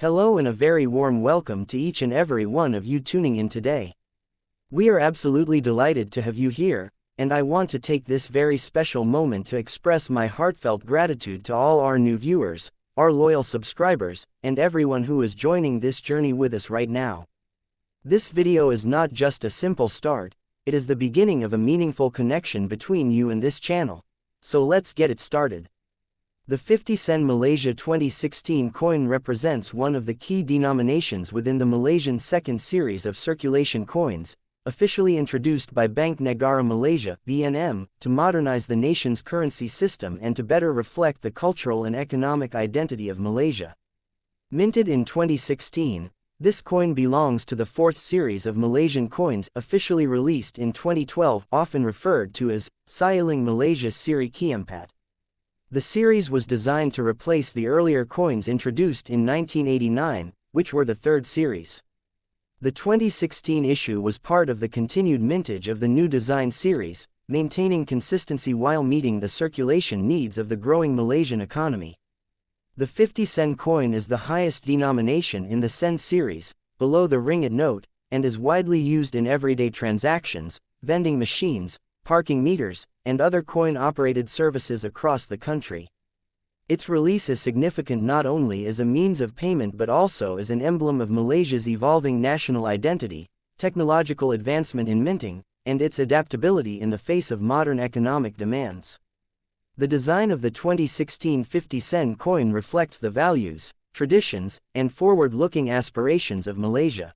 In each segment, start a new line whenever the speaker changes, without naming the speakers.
Hello and a very warm welcome to each and every one of you tuning in today. We are absolutely delighted to have you here, and I want to take this very special moment to express my heartfelt gratitude to all our new viewers, our loyal subscribers, and everyone who is joining this journey with us right now. This video is not just a simple start, it is the beginning of a meaningful connection between you and this channel. So let's get it started. The 50 sen Malaysia 2016 coin represents one of the key denominations within the Malaysian second series of circulation coins, officially introduced by Bank Negara Malaysia (BNM), to modernize the nation's currency system and to better reflect the cultural and economic identity of Malaysia. Minted in 2016, this coin belongs to the fourth series of Malaysian coins officially released in 2012, often referred to as Sailing Malaysia Seri Keempat. The series was designed to replace the earlier coins introduced in 1989, which were the third series. The 2016 issue was part of the continued mintage of the new design series, maintaining consistency while meeting the circulation needs of the growing Malaysian economy. The 50 sen coin is the highest denomination in the sen series, below the ringgit note, and is widely used in everyday transactions, vending machines, parking meters, and other coin-operated services across the country. Its release is significant not only as a means of payment but also as an emblem of Malaysia's evolving national identity, technological advancement in minting, and its adaptability in the face of modern economic demands. The design of the 2016 50 sen coin reflects the values, traditions, and forward-looking aspirations of Malaysia.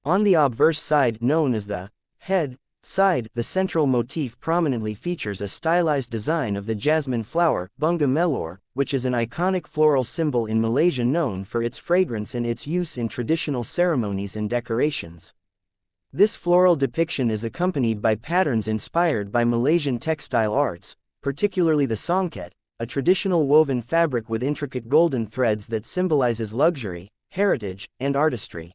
On the obverse side, known as the head side, the central motif prominently features a stylized design of the jasmine flower, bunga melor, which is an iconic floral symbol in Malaysia known for its fragrance and its use in traditional ceremonies and decorations. This floral depiction is accompanied by patterns inspired by Malaysian textile arts, particularly the songket, a traditional woven fabric with intricate golden threads that symbolizes luxury, heritage, and artistry.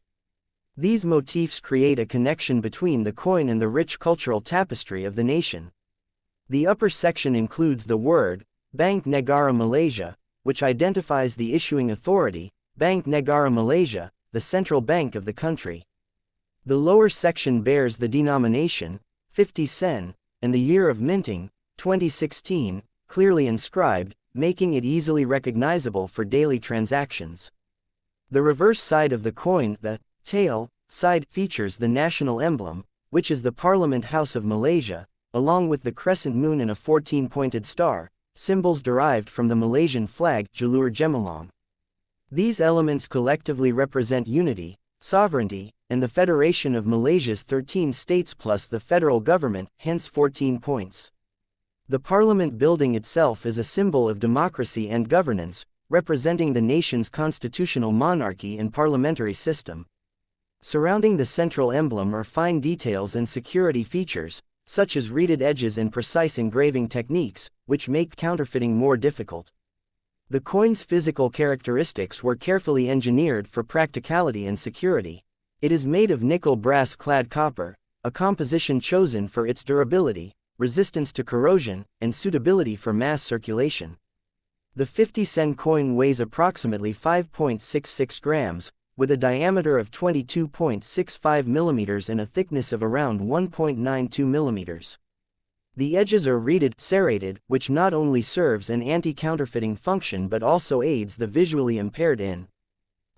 These motifs create a connection between the coin and the rich cultural tapestry of the nation. The upper section includes the word, Bank Negara Malaysia, which identifies the issuing authority, Bank Negara Malaysia, the central bank of the country. The lower section bears the denomination, 50 sen, and the year of minting, 2016, clearly inscribed, making it easily recognizable for daily transactions. The reverse side of the coin, the tail side, features the national emblem, which is the Parliament House of Malaysia, along with the crescent moon and a 14-pointed star, symbols derived from the Malaysian flag, Jalur Gemilang. These elements collectively represent unity, sovereignty, and the federation of Malaysia's 13 states plus the federal government, hence 14 points. The Parliament building itself is a symbol of democracy and governance, representing the nation's constitutional monarchy and parliamentary system. Surrounding the central emblem are fine details and security features, such as reeded edges and precise engraving techniques, which make counterfeiting more difficult. The coin's physical characteristics were carefully engineered for practicality and security. It is made of nickel brass-clad copper, a composition chosen for its durability, resistance to corrosion, and suitability for mass circulation. The 50 sen coin weighs approximately 5.66 grams, with a diameter of 22.65 mm and a thickness of around 1.92 mm. The edges are reeded, serrated, which not only serves an anti-counterfeiting function but also aids the visually impaired in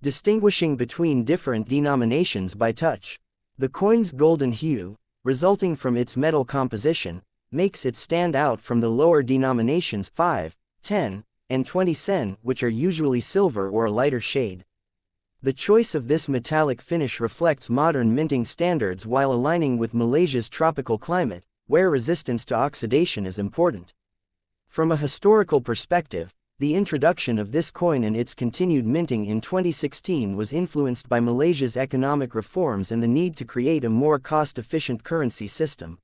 distinguishing between different denominations by touch. The coin's golden hue, resulting from its metal composition, makes it stand out from the lower denominations 5, 10, and 20 sen, which are usually silver or a lighter shade. The choice of this metallic finish reflects modern minting standards while aligning with Malaysia's tropical climate, where resistance to oxidation is important. From a historical perspective, the introduction of this coin and its continued minting in 2016 was influenced by Malaysia's economic reforms and the need to create a more cost-efficient currency system.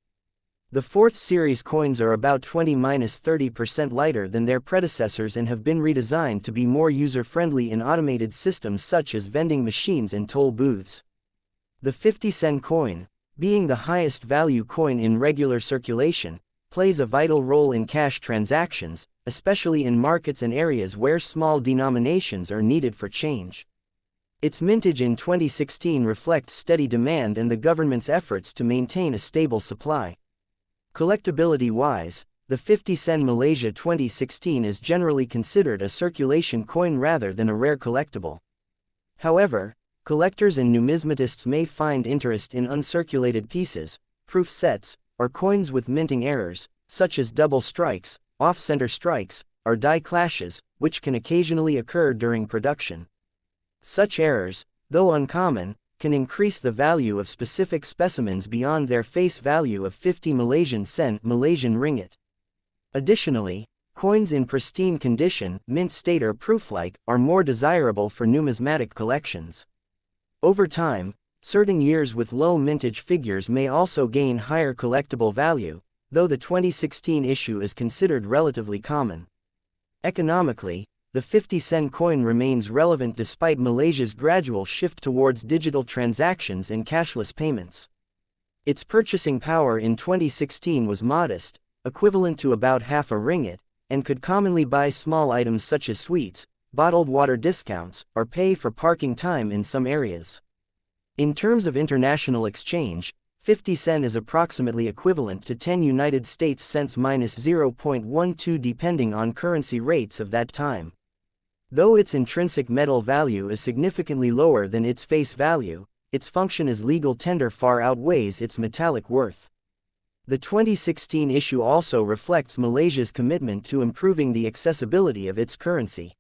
The fourth series coins are about 20–30% lighter than their predecessors and have been redesigned to be more user-friendly in automated systems such as vending machines and toll booths. The 50 sen coin, being the highest value coin in regular circulation, plays a vital role in cash transactions, especially in markets and areas where small denominations are needed for change. Its mintage in 2016 reflects steady demand and the government's efforts to maintain a stable supply. Collectability-wise, the 50 Sen Malaysia 2016 is generally considered a circulation coin rather than a rare collectible. However, collectors and numismatists may find interest in uncirculated pieces, proof sets, or coins with minting errors, such as double strikes, off-center strikes, or die clashes, which can occasionally occur during production. Such errors, though uncommon, can increase the value of specific specimens beyond their face value of 50 Malaysian sen, Malaysian ringgit. Additionally, coins in pristine condition, mint state or proof-like, are more desirable for numismatic collections. Over time, certain years with low mintage figures may also gain higher collectible value, though the 2016 issue is considered relatively common. Economically, the 50 Sen coin remains relevant despite Malaysia's gradual shift towards digital transactions and cashless payments. Its purchasing power in 2016 was modest, equivalent to about half a ringgit, and could commonly buy small items such as sweets, bottled water discounts, or pay for parking time in some areas. In terms of international exchange, 50 Sen is approximately equivalent to 10 United States cents minus 0.12 depending on currency rates of that time. Though its intrinsic metal value is significantly lower than its face value, its function as legal tender far outweighs its metallic worth. The 2016 issue also reflects Malaysia's commitment to improving the accessibility of its currency.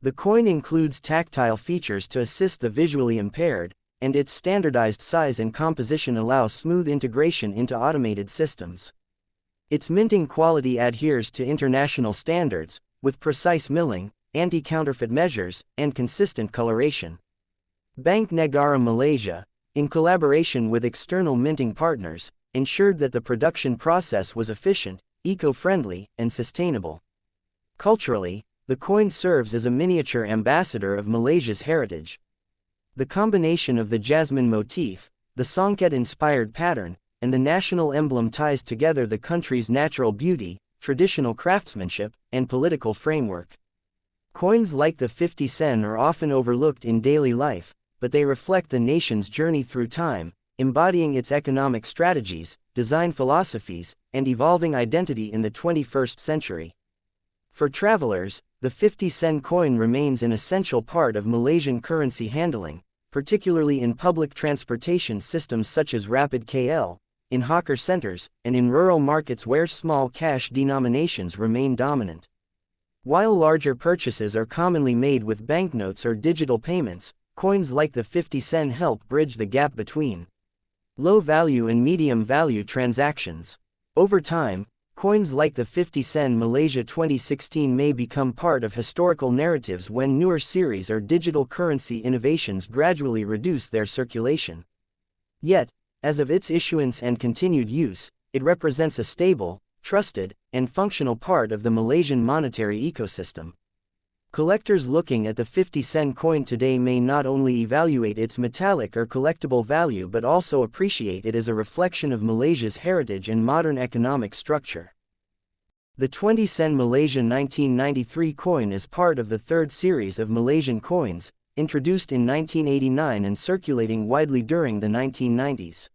The coin includes tactile features to assist the visually impaired, and its standardized size and composition allow smooth integration into automated systems. Its minting quality adheres to international standards, with precise milling, anti-counterfeit measures, and consistent coloration. Bank Negara Malaysia, in collaboration with external minting partners, ensured that the production process was efficient, eco-friendly, and sustainable. Culturally, the coin serves as a miniature ambassador of Malaysia's heritage. The combination of the jasmine motif, the songket-inspired pattern, and the national emblem ties together the country's natural beauty, traditional craftsmanship, and political framework. Coins like the 50 Sen are often overlooked in daily life, but they reflect the nation's journey through time, embodying its economic strategies, design philosophies, and evolving identity in the 21st century. For travelers, the 50 Sen coin remains an essential part of Malaysian currency handling, particularly in public transportation systems such as Rapid KL, in hawker centers, and in rural markets where small cash denominations remain dominant. While larger purchases are commonly made with banknotes or digital payments, coins like the 50 Sen help bridge the gap between low-value and medium-value transactions. Over time, coins like the 50 Sen Malaysia 2016 may become part of historical narratives when newer series or digital currency innovations gradually reduce their circulation. Yet, as of its issuance and continued use, it represents a stable, trusted, and functional part of the Malaysian monetary ecosystem. Collectors looking at the 50 Sen coin today may not only evaluate its metallic or collectible value but also appreciate it as a reflection of Malaysia's heritage and modern economic structure. The 20 Sen Malaysia 1993 coin is part of the third series of Malaysian coins, introduced in 1989 and circulating widely during the 1990s.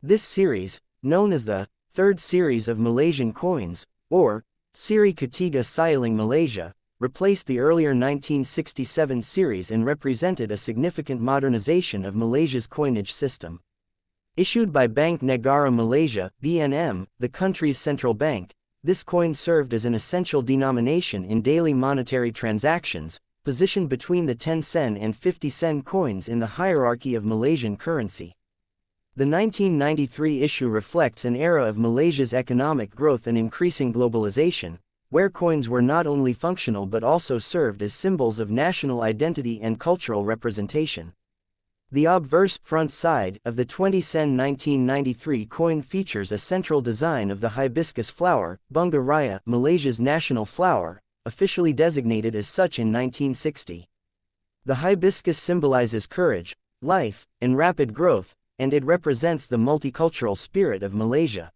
This series, known as the third series of Malaysian coins, or Siri Ketiga Sialing Malaysia, replaced the earlier 1967 series and represented a significant modernization of Malaysia's coinage system. Issued by Bank Negara Malaysia, BNM, the country's central bank, this coin served as an essential denomination in daily monetary transactions, positioned between the 10 Sen and 50 Sen coins in the hierarchy of Malaysian currency. The 1993 issue reflects an era of Malaysia's economic growth and increasing globalization, where coins were not only functional but also served as symbols of national identity and cultural representation. The obverse front side of the 20 Sen 1993 coin features a central design of the hibiscus flower, Bunga Raya, Malaysia's national flower, officially designated as such in 1960. The hibiscus symbolizes courage, life, and rapid growth, and it represents the multicultural spirit of Malaysia.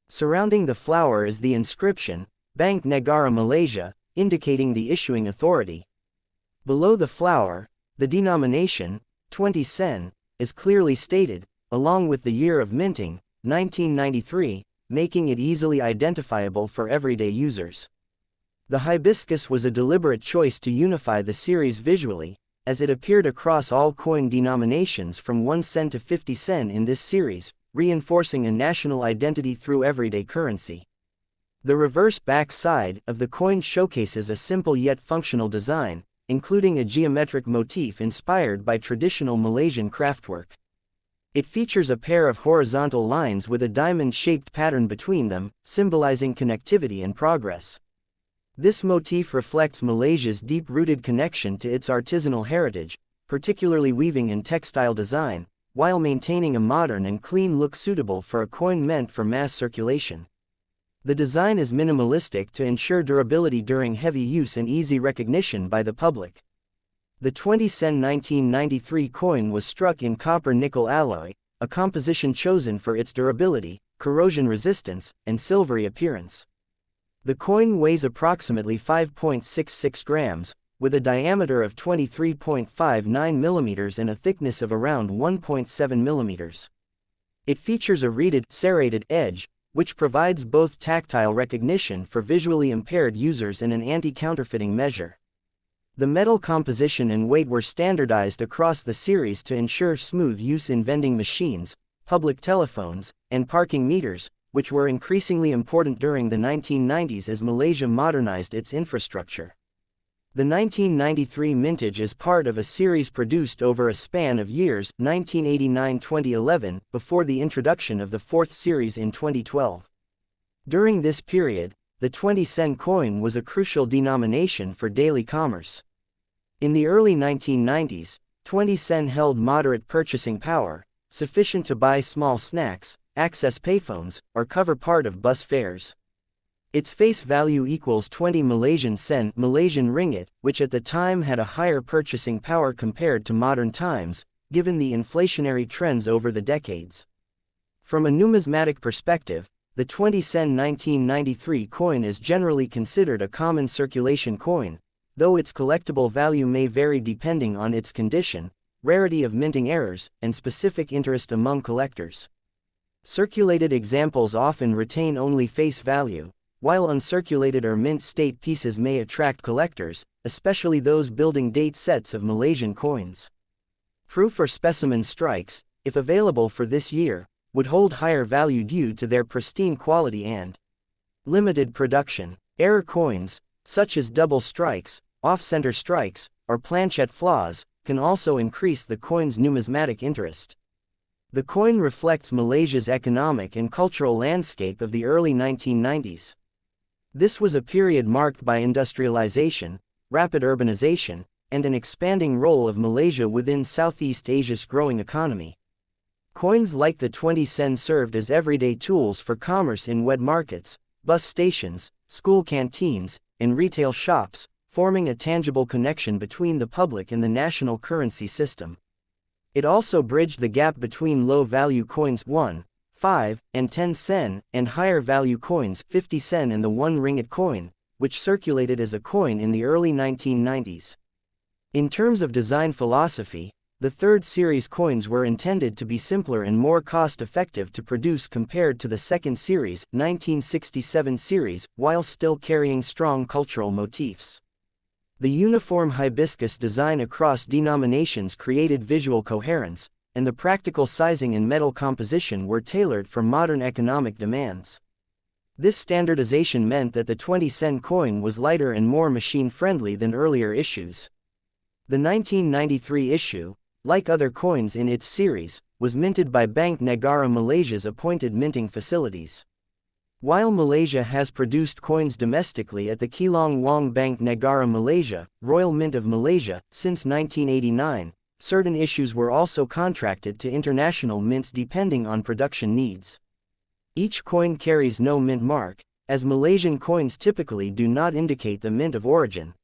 Surrounding the flower is the inscription, Bank Negara Malaysia, indicating the issuing authority. Below the flower, The denomination, 20 sen, is clearly stated, along with the year of minting, 1993, making it easily identifiable for everyday users. The hibiscus was a deliberate choice to unify the series visually, as it appeared across all coin denominations from 1 sen to 50 sen in this series, reinforcing a national identity through everyday currency. The reverse back side of the coin showcases a simple yet functional design, including a geometric motif inspired by traditional Malaysian craftwork. It features a pair of horizontal lines with a diamond-shaped pattern between them, symbolizing connectivity and progress. This motif reflects Malaysia's deep-rooted connection to its artisanal heritage, particularly weaving and textile design, while maintaining a modern and clean look suitable for a coin meant for mass circulation. The design is minimalistic to ensure durability during heavy use and easy recognition by the public. The 20 sen 1993 coin was struck in copper-nickel alloy, a composition chosen for its durability, corrosion resistance, and silvery appearance. The coin weighs approximately 5.66 grams, with a diameter of 23.59 millimeters and a thickness of around 1.7 millimeters. It features a reeded, serrated edge, which provides both tactile recognition for visually impaired users and an anti-counterfeiting measure. The metal composition and weight were standardized across the series to ensure smooth use in vending machines, public telephones, and parking meters, which were increasingly important during the 1990s as Malaysia modernized its infrastructure. The 1993 mintage is part of a series produced over a span of years, 1989-2011, before the introduction of the fourth series in 2012. During this period, the 20 sen coin was a crucial denomination for daily commerce. In the early 1990s, 20 sen held moderate purchasing power, sufficient to buy small snacks, access payphones, or cover part of bus fares. Its face value equals 20 Malaysian sen, Malaysian ringgit, which at the time had a higher purchasing power compared to modern times, given the inflationary trends over the decades. From a numismatic perspective, the 20 sen 1993 coin is generally considered a common circulation coin, though its collectible value may vary depending on its condition, rarity of minting errors, and specific interest among collectors. Circulated examples often retain only face value, while uncirculated or mint state pieces may attract collectors, especially those building date sets of Malaysian coins. Proof or specimen strikes, if available for this year, would hold higher value due to their pristine quality and limited production. Error coins, such as double strikes, off-center strikes, or planchette flaws, can also increase the coin's numismatic interest. The coin reflects Malaysia's economic and cultural landscape of the early 1990s. This was a period marked by industrialization, rapid urbanization, and an expanding role of Malaysia within Southeast Asia's growing economy. Coins like the 20 sen served as everyday tools for commerce in wet markets, bus stations, school canteens, and retail shops, forming a tangible connection between the public and the national currency system. It also bridged the gap between low-value coins 1, 5, and 10 sen, and higher-value coins 50 sen and the 1 ringgit coin, which circulated as a coin in the early 1990s. In terms of design philosophy, the third series coins were intended to be simpler and more cost-effective to produce compared to the second series, 1967 series, while still carrying strong cultural motifs. The uniform hibiscus design across denominations created visual coherence, and the practical sizing and metal composition were tailored for modern economic demands. This standardization meant that the 20 sen coin was lighter and more machine-friendly than earlier issues. The 1993 issue, like other coins in its series, was minted by Bank Negara Malaysia's appointed minting facilities. While Malaysia has produced coins domestically at the Keelong Wong Bank Negara Malaysia, Royal Mint of Malaysia, since 1989, certain issues were also contracted to international mints depending on production needs. Each coin carries no mint mark, as Malaysian coins typically do not indicate the mint of origin.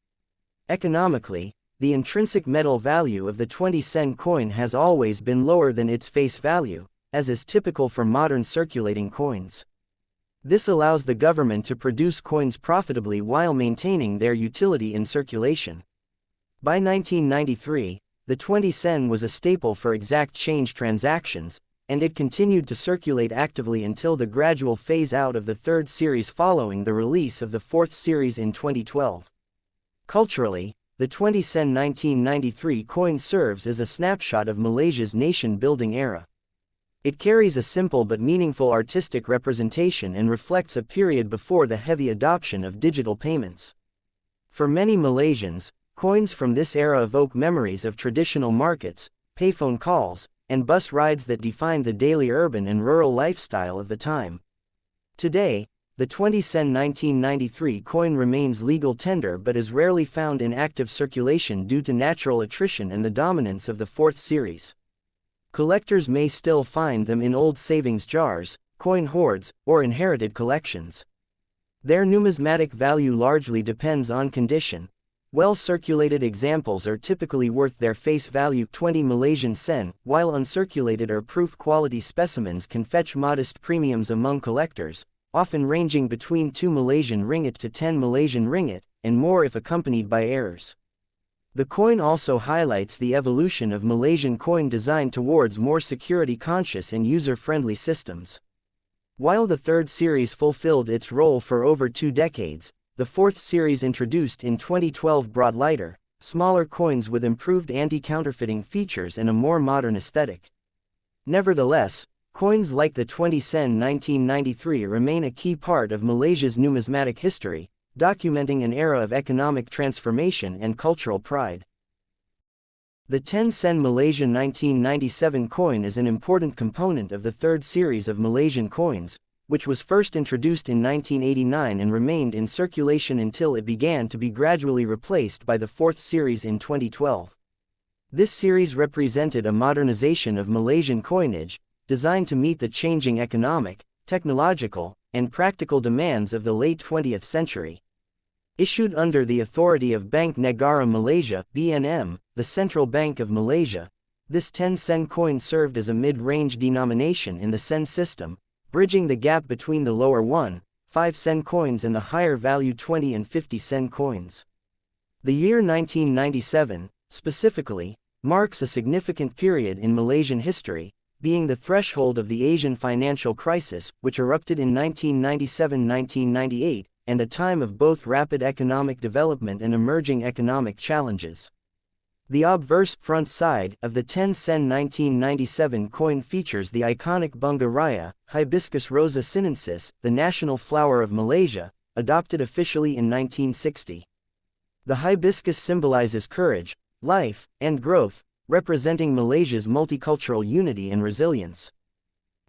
Economically, the intrinsic metal value of the 20 sen coin has always been lower than its face value, as is typical for modern circulating coins. This allows the government to produce coins profitably while maintaining their utility in circulation. By 1993, the 20 sen was a staple for exact change transactions, and it continued to circulate actively until the gradual phase-out of the third series following the release of the fourth series in 2012. Culturally, the 20 sen 1993 coin serves as a snapshot of Malaysia's nation-building era. It carries a simple but meaningful artistic representation and reflects a period before the heavy adoption of digital payments. For many Malaysians, coins from this era evoke memories of traditional markets, payphone calls, and bus rides that defined the daily urban and rural lifestyle of the time. Today, the 20 sen 1993 coin remains legal tender but is rarely found in active circulation due to natural attrition and the dominance of the fourth series. Collectors may still find them in old savings jars, coin hoards, or inherited collections. Their numismatic value largely depends on condition. Well-circulated examples are typically worth their face value 20 Malaysian sen, while uncirculated or proof-quality specimens can fetch modest premiums among collectors, often ranging between 2 Malaysian ringgit to 10 Malaysian ringgit, and more if accompanied by errors. The coin also highlights the evolution of Malaysian coin design towards more security-conscious and user-friendly systems. While the third series fulfilled its role for over 2 decades, the fourth series introduced in 2012 brought lighter, smaller coins with improved anti-counterfeiting features and a more modern aesthetic. Nevertheless, coins like the 20 sen 1993 remain a key part of Malaysia's numismatic history, documenting an era of economic transformation and cultural pride. The 10 sen Malaysian 1997 coin is an important component of the third series of Malaysian coins, which was first introduced in 1989 and remained in circulation until it began to be gradually replaced by the fourth series in 2012. This series represented a modernization of Malaysian coinage, designed to meet the changing economic, technological, and practical demands of the late 20th century. Issued under the authority of Bank Negara Malaysia (BNM), the Central Bank of Malaysia, this 10 sen coin served as a mid-range denomination in the sen system, bridging the gap between the lower 1, 5 sen coins and the higher value 20 and 50 sen coins. The year 1997, specifically, marks a significant period in Malaysian history, being the threshold of the Asian financial crisis, which erupted in 1997-1998, and a time of both rapid economic development and emerging economic challenges. The obverse front side of the 10 sen 1997 coin features the iconic Bunga Raya, Hibiscus rosa sinensis, the national flower of Malaysia, adopted officially in 1960. The hibiscus symbolizes courage, life, and growth, representing Malaysia's multicultural unity and resilience.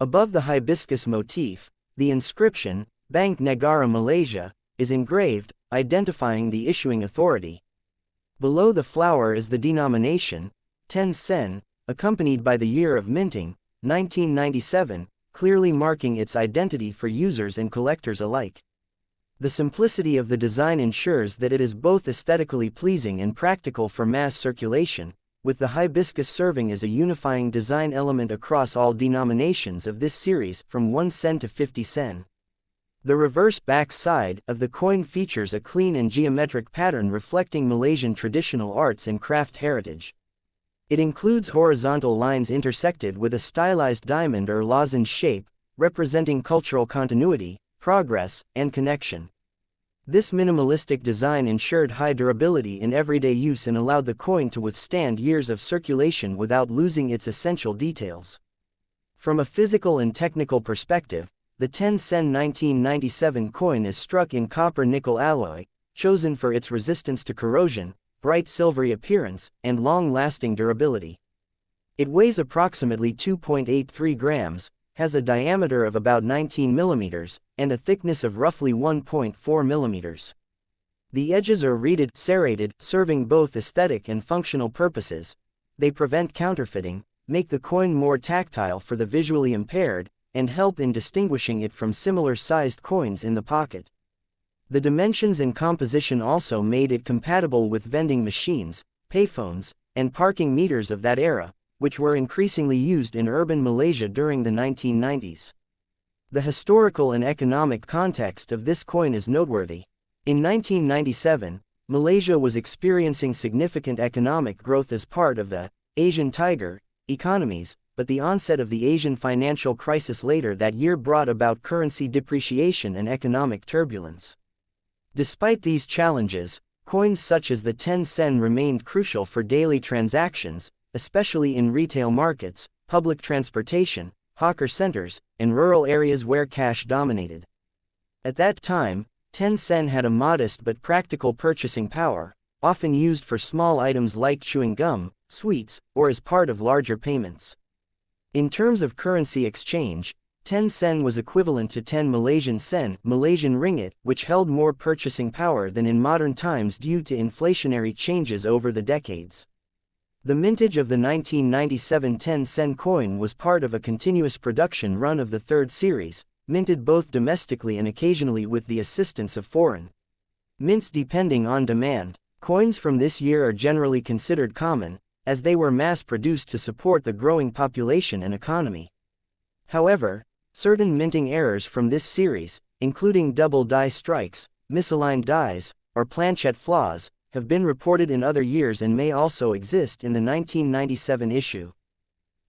Above the hibiscus motif, the inscription, Bank Negara Malaysia, is engraved, identifying the issuing authority. Below the flower is the denomination, 10 sen, accompanied by the year of minting, 1997, clearly marking its identity for users and collectors alike. The simplicity of the design ensures that it is both aesthetically pleasing and practical for mass circulation, with the hibiscus serving as a unifying design element across all denominations of this series from 1 sen to 50 sen. The reverse back side of the coin features a clean and geometric pattern reflecting Malaysian traditional arts and craft heritage. It includes horizontal lines intersected with a stylized diamond or lozenge shape, representing cultural continuity, progress, and connection. This minimalistic design ensured high durability in everyday use and allowed the coin to withstand years of circulation without losing its essential details. From a physical and technical perspective, the 10 sen 1997 coin is struck in copper-nickel alloy, chosen for its resistance to corrosion, bright silvery appearance, and long-lasting durability. It weighs approximately 2.83 grams, has a diameter of about 19 millimeters, and a thickness of roughly 1.4 millimeters. The edges are reeded, serrated, serving both aesthetic and functional purposes. They prevent counterfeiting, make the coin more tactile for the visually impaired, and help in distinguishing it from similar-sized coins in the pocket. The dimensions and composition also made it compatible with vending machines, payphones, and parking meters of that era, which were increasingly used in urban Malaysia during the 1990s. The historical and economic context of this coin is noteworthy. In 1997, Malaysia was experiencing significant economic growth as part of the Asian tiger, economies, but the onset of the Asian financial crisis later that year brought about currency depreciation and economic turbulence. Despite these challenges, coins such as the 10 sen remained crucial for daily transactions, especially in retail markets, public transportation, hawker centers, and rural areas where cash dominated. At that time, 10 sen had a modest but practical purchasing power, often used for small items like chewing gum, sweets, or as part of larger payments. In terms of currency exchange, 10 sen was equivalent to 10 Malaysian sen, Malaysian ringgit, which held more purchasing power than in modern times due to inflationary changes over the decades. The mintage of the 1997 10 sen coin was part of a continuous production run of the third series, minted both domestically and occasionally with the assistance of foreign mints depending on demand. Coins from this year are generally considered common, as they were mass-produced to support the growing population and economy. However, certain minting errors from this series, including double die strikes, misaligned dies, or planchette flaws, have been reported in other years and may also exist in the 1997 issue.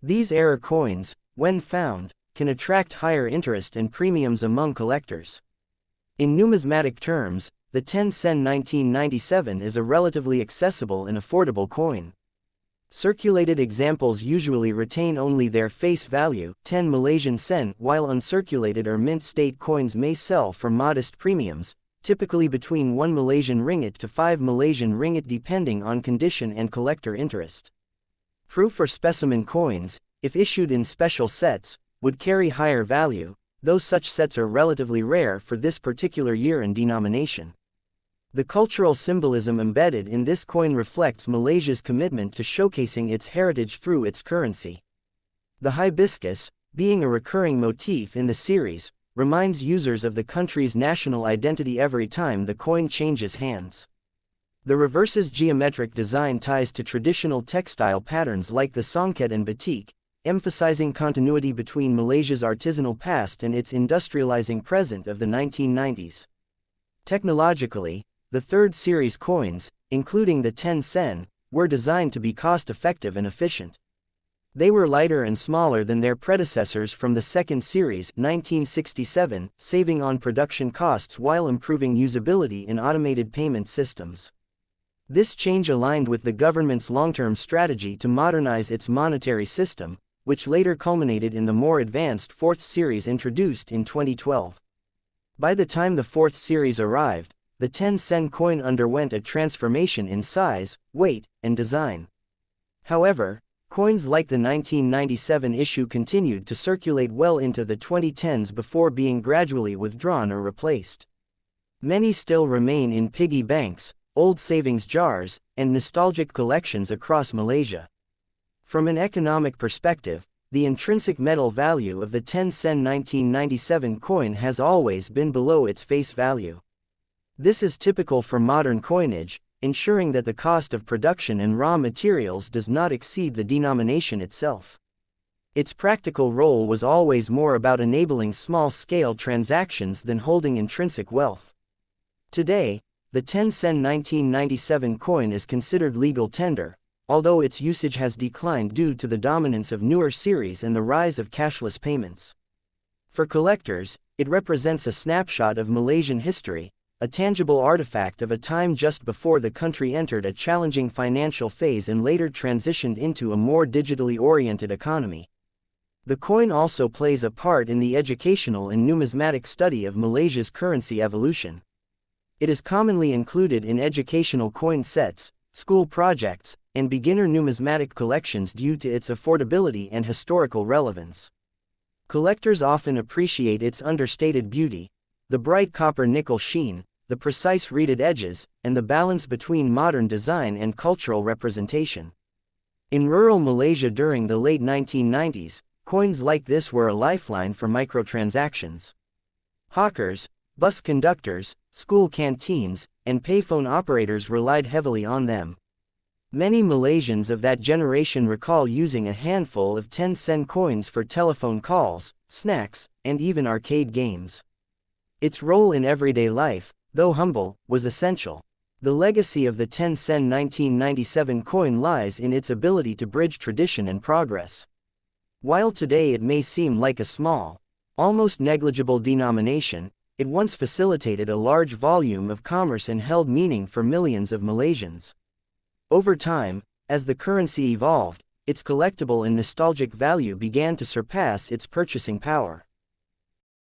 These error coins, when found, can attract higher interest and premiums among collectors. In numismatic terms, the 10 sen 1997 is a relatively accessible and affordable coin. Circulated examples usually retain only their face value, 10 Malaysian sen, while uncirculated or mint state coins may sell for modest premiums, typically between 1 Malaysian ringgit to 5 Malaysian ringgit depending on condition and collector interest. Proof or specimen coins, if issued in special sets, would carry higher value, though such sets are relatively rare for this particular year and denomination. The cultural symbolism embedded in this coin reflects Malaysia's commitment to showcasing its heritage through its currency. The hibiscus, being a recurring motif in the series, reminds users of the country's national identity every time the coin changes hands. The reverse's geometric design ties to traditional textile patterns like the songket and batik, emphasizing continuity between Malaysia's artisanal past and its industrializing present of the 1990s. Technologically, the third series coins, including the 10 sen, were designed to be cost-effective and efficient. They were lighter and smaller than their predecessors from the second series, 1967, saving on production costs while improving usability in automated payment systems. This change aligned with the government's long-term strategy to modernize its monetary system, which later culminated in the more advanced fourth series introduced in 2012. By the time the fourth series arrived, the 10 sen coin underwent a transformation in size, weight, and design. However, coins like the 1997 issue continued to circulate well into the 2010s before being gradually withdrawn or replaced. Many still remain in piggy banks, old savings jars, and nostalgic collections across Malaysia. From an economic perspective, the intrinsic metal value of the 10 sen 1997 coin has always been below its face value. This is typical for modern coinage, ensuring that the cost of production and raw materials does not exceed the denomination itself. Its practical role was always more about enabling small-scale transactions than holding intrinsic wealth. Today, the 10 sen 1997 coin is considered legal tender, although its usage has declined due to the dominance of newer series and the rise of cashless payments. For collectors, it represents a snapshot of Malaysian history, a tangible artifact of a time just before the country entered a challenging financial phase and later transitioned into a more digitally oriented economy. The coin also plays a part in the educational and numismatic study of Malaysia's currency evolution. It is commonly included in educational coin sets, school projects, and beginner numismatic collections due to its affordability and historical relevance. Collectors often appreciate its understated beauty, the bright copper-nickel sheen, the precise reeded edges, and the balance between modern design and cultural representation. In rural Malaysia during the late 1990s, coins like this were a lifeline for microtransactions. Hawkers, bus conductors, school canteens, and payphone operators relied heavily on them. Many Malaysians of that generation recall using a handful of 10 sen coins for telephone calls, snacks, and even arcade games. Its role in everyday life, though humble, was essential. The legacy of the 10-sen 1997 coin lies in its ability to bridge tradition and progress. While today it may seem like a small, almost negligible denomination, it once facilitated a large volume of commerce and held meaning for millions of Malaysians. Over time, as the currency evolved, its collectible and nostalgic value began to surpass its purchasing power.